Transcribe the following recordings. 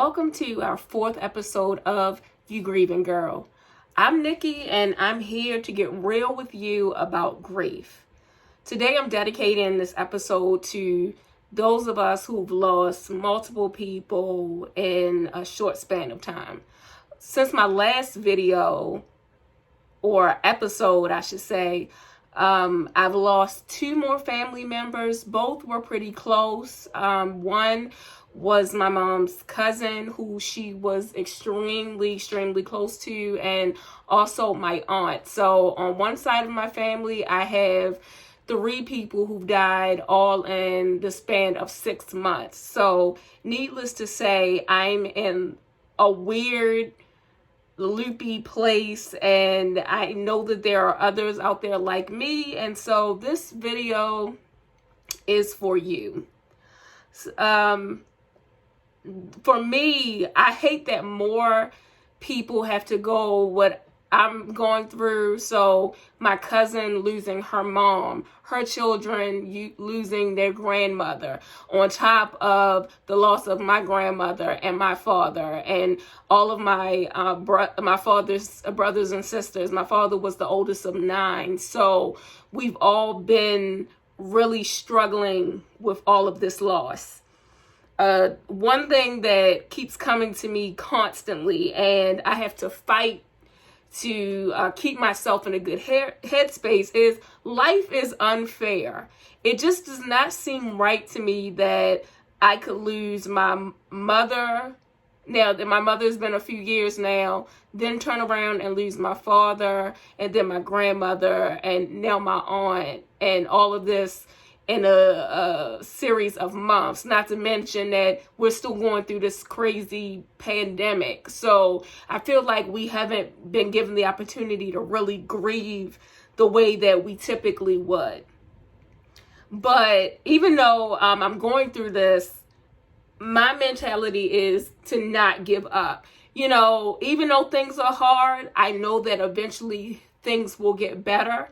welcome to our fourth episode of You Grieving Girl. I'm Nikki, and I'm here to get real with you about grief. Today, I'm dedicating this episode to those of us who've lost multiple people in a short span of time. Since my last video, or episode, I should say, I've lost two more family members. Both were pretty close. One was my mom's cousin, who she was extremely close to, and also my aunt. So on one side of my family, I have three people who've died all in the span of 6 months. So needless to say, I'm in a weird, loopy place, and I know that there are others out there like me, and so this video is for you. For me, I hate that more people have to go what I'm going through. So my cousin losing her mom, her children losing their grandmother, on top of the loss of my grandmother and my father, and all of my my father's brothers and sisters. My father was the oldest of 9, so we've all been really struggling with all of this loss. One thing that keeps coming to me constantly, and I have to fight to keep myself in a good headspace, is life is unfair. It just does not seem right to me that I could lose my mother. Now that my mother's been a few years now, then turn around and lose my father, and then my grandmother, and now my aunt, and all of this in a series of months, not to mention that we're still going through this crazy pandemic. So I feel like we haven't been given the opportunity to really grieve the way that we typically would. But even though I'm going through this, my mentality is to not give up. You know, even though things are hard, I know that eventually things will get better.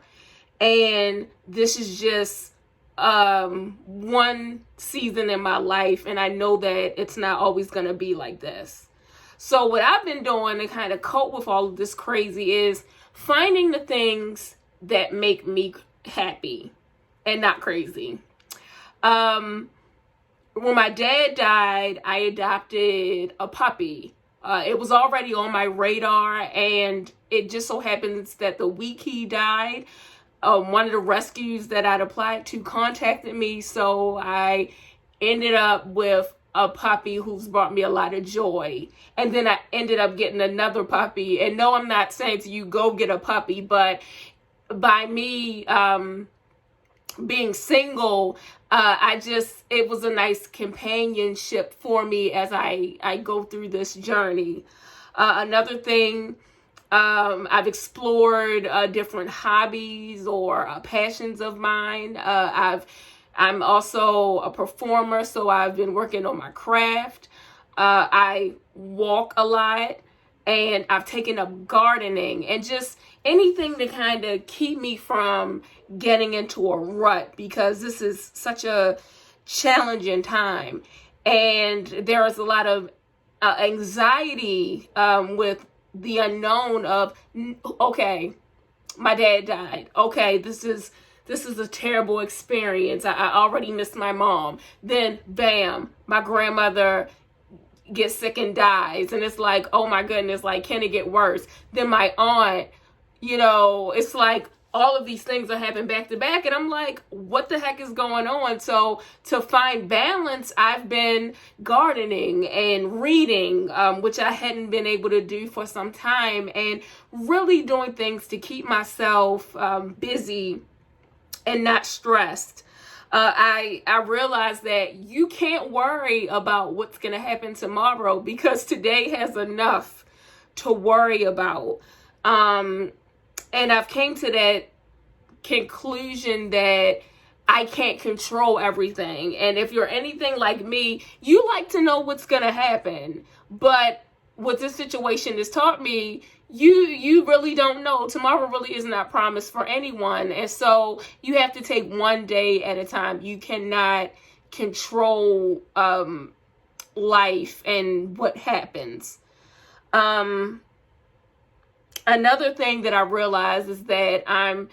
And this is just one season in my life, and I know that it's not always going to be like this. So what I've been doing to kind of cope with all of this crazy is finding the things that make me happy and not crazy. When my dad died, I adopted a puppy. It was already on my radar, and it just so happens that the week he died, one of the rescues that I'd applied to contacted me, so I ended up with a puppy who's brought me a lot of joy. And then I ended up getting another puppy. And no, I'm not saying to you, go get a puppy, but by me being single, it was a nice companionship for me as I go through this journey. Another thing, I've explored different hobbies or passions of mine. I'm also a performer, so I've been working on my craft. I walk a lot, and I've taken up gardening, and just anything to kind of keep me from getting into a rut, because this is such a challenging time, and there is a lot of anxiety with the unknown of, okay, my dad died. Okay, this is a terrible experience. I already missed my mom. Then, bam, my grandmother gets sick and dies. And it's like, oh my goodness, like, can it get worse? Then my aunt, it's like all of these things are happening back to back, and I'm like, what the heck is going on? So to find balance, I've been gardening and reading, which I hadn't been able to do for some time, and really doing things to keep myself busy and not stressed. I realized that you can't worry about what's going to happen tomorrow, because today has enough to worry about. And I've came to that conclusion that I can't control everything. And if you're anything like me, you like to know what's going to happen. But what this situation has taught me, you really don't know. Tomorrow really is not promised for anyone. And so you have to take one day at a time. You cannot control life and what happens. Another thing that I realized is that I'm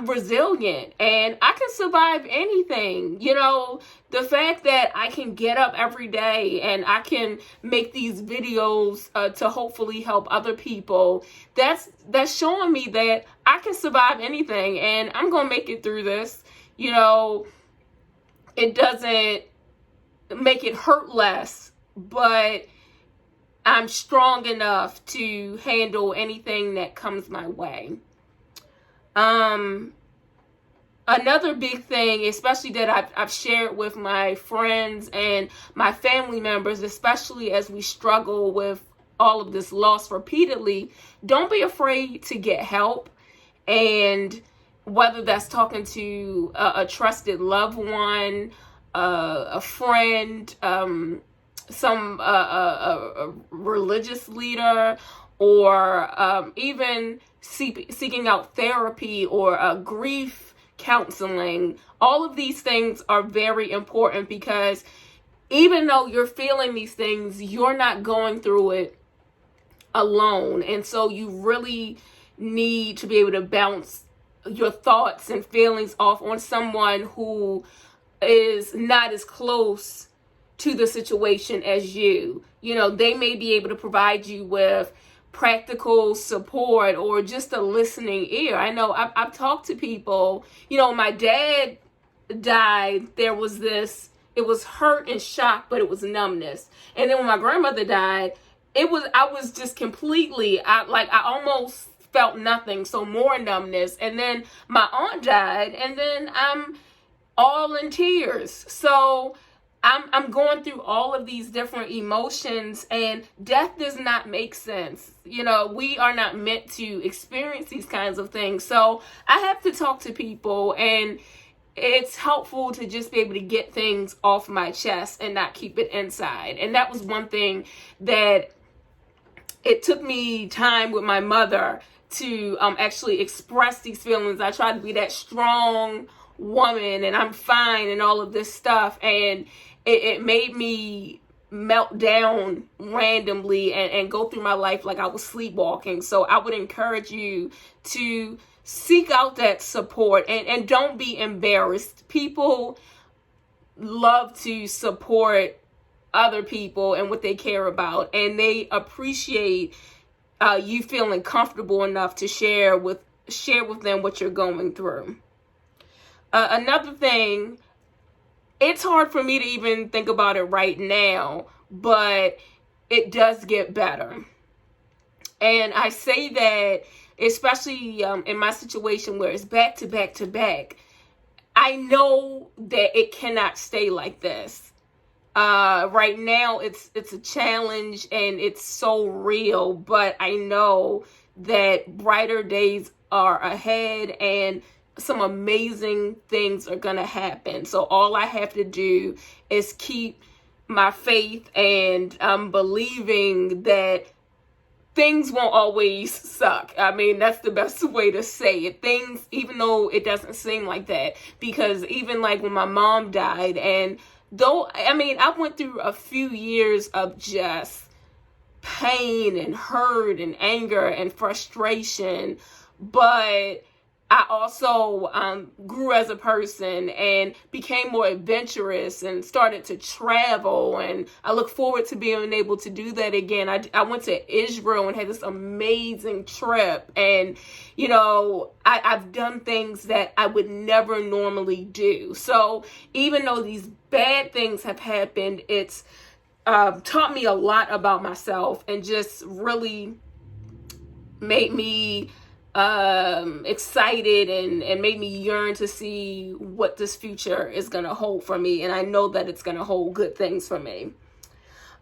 resilient and I can survive anything. You know, the fact that I can get up every day and I can make these videos to hopefully help other people, that's showing me that I can survive anything and I'm going to make it through this. You know, it doesn't make it hurt less, but I'm strong enough to handle anything that comes my way. Another big thing, especially that I've shared with my friends and my family members, especially as we struggle with all of this loss repeatedly, don't be afraid to get help. And whether that's talking to a trusted loved one, a friend, some a religious leader, or even seeking out therapy or grief counseling. All of these things are very important because even though you're feeling these things, you're not going through it alone. And so you really need to be able to bounce your thoughts and feelings off on someone who is not as close to the situation as you. You know, they may be able to provide you with practical support or just a listening ear. I know I've talked to people, you know, my dad died, there was this, it was hurt and shock, but it was numbness. And then when my grandmother died, I was just completely, I almost felt nothing, so more numbness. And then my aunt died, and then I'm all in tears. So I'm going through all of these different emotions, and death does not make sense. You know, we are not meant to experience these kinds of things. So I have to talk to people, and it's helpful to just be able to get things off my chest and not keep it inside. And that was one thing that it took me time with my mother to actually express these feelings. I tried to be that strong woman and I'm fine and all of this stuff, and it made me melt down randomly and go through my life like I was sleepwalking. So I would encourage you to seek out that support and don't be embarrassed. People love to support other people and what they care about, and they appreciate you feeling comfortable enough to share with them what you're going through. Another thing, it's hard for me to even think about it right now, but it does get better. And I say that especially in my situation where it's back to back to back. I know that it cannot stay like this. Right now it's a challenge and it's so real, but I know that brighter days are ahead and some amazing things are gonna happen. So all I have to do is keep my faith and believing that things won't always suck. I mean, that's the best way to say it. Things, even though it doesn't seem like that, because even like when my mom died, and though, I mean, I went through a few years of just pain and hurt and anger and frustration, but I also grew as a person and became more adventurous and started to travel. And I look forward to being able to do that again. I went to Israel and had this amazing trip. And, you know, I've done things that I would never normally do. So even though these bad things have happened, it's taught me a lot about myself and just really made me excited and made me yearn to see what this future is going to hold for me. And I know that it's going to hold good things for me.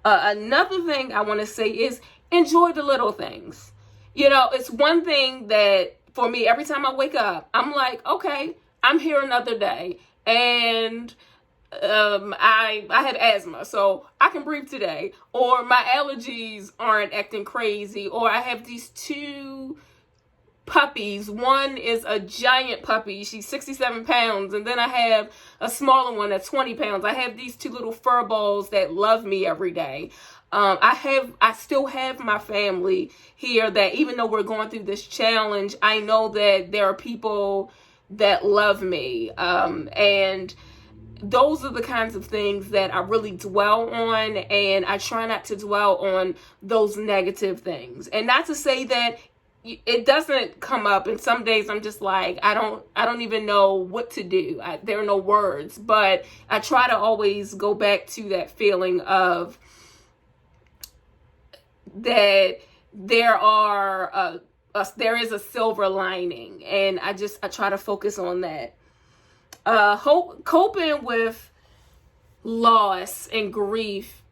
Another thing I want to say is enjoy the little things. You know, it's one thing that for me, every time I wake up, I'm like, okay, I'm here another day. And I have asthma, so I can breathe today. Or my allergies aren't acting crazy. Or I have these two puppies. One is a giant puppy. She's 67 pounds. And then I have a smaller one that's 20 pounds. I have these two little fur balls that love me every day. I still have my family here that even though we're going through this challenge, I know that there are people that love me. And those are the kinds of things that I really dwell on, and I try not to dwell on those negative things. And not to say that it doesn't come up, and some days I'm just like, I don't even know what to do. There are no words, but I try to always go back to that feeling of that there is a silver lining, and I try to focus on that. Coping with loss and grief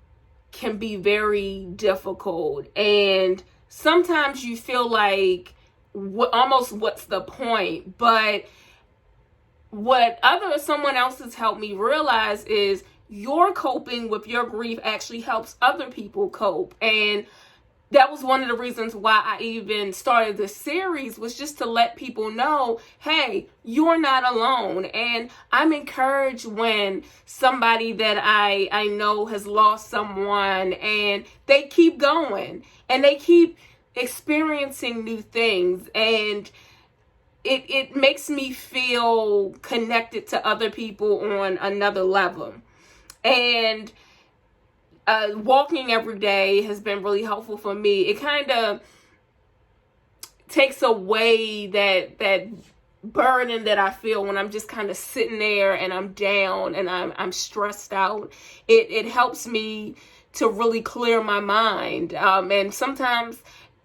can be very difficult, and sometimes you feel like almost what's the point? But what someone else has helped me realize is your coping with your grief actually helps other people cope. And that was one of the reasons why I even started this series, was just to let people know, hey, you're not alone. And I'm encouraged when somebody that I know has lost someone and they keep going and they keep experiencing new things. And it makes me feel connected to other people on another level. And walking every day has been really helpful for me. It kind of takes away that burden that I feel when I'm just kind of sitting there and I'm down and I'm stressed out. It helps me to really clear my mind. And sometimes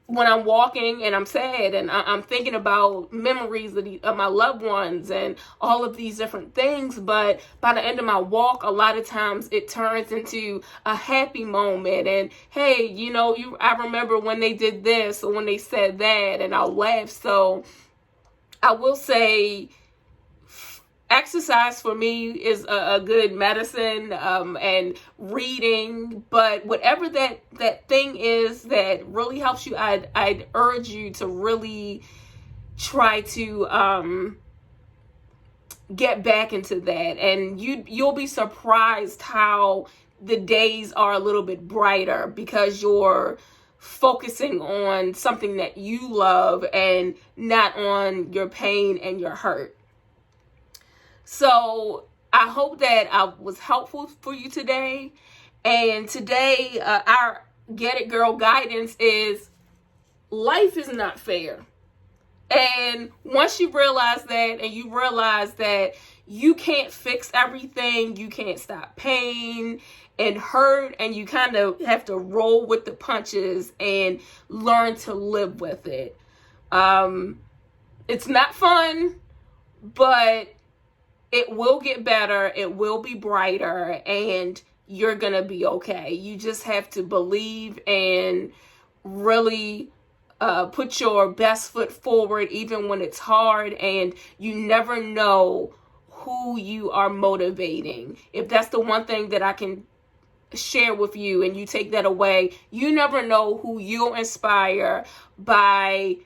when I'm walking and I'm sad and I'm thinking about memories of my loved ones and all of these different things, but by the end of my walk, a lot of times it turns into a happy moment. And hey, I remember when they did this or when they said that, and I'll laugh. So I will say exercise for me is a good medicine, and reading, but whatever that thing is that really helps you, I'd urge you to really try to get back into that. And you'll be surprised how the days are a little bit brighter because you're focusing on something that you love and not on your pain and your hurt. So I hope that I was helpful for you today. And today, our Get It Girl guidance is life is not fair. And once you realize that, and you realize that you can't fix everything, you can't stop pain and hurt, and you kind of have to roll with the punches and learn to live with it. It's not fun, but it will get better, it will be brighter, and you're gonna be okay. You just have to believe and really put your best foot forward even when it's hard, and you never know who you are motivating. If that's the one thing that I can share with you and you take that away, you never know who you'll inspire by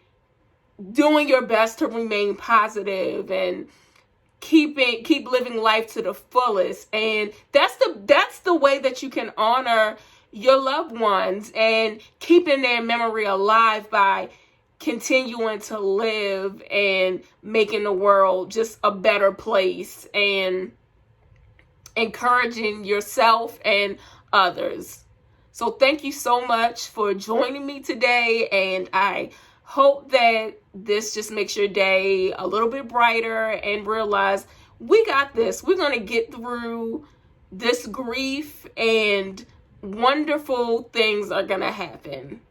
doing your best to remain positive and keep living life to the fullest. And that's the way that you can honor your loved ones and keeping their memory alive, by continuing to live and making the world just a better place and encouraging yourself and others. So thank you so much for joining me today, and I hope that this just makes your day a little bit brighter and realize we got this. We're going to get through this grief and wonderful things are going to happen.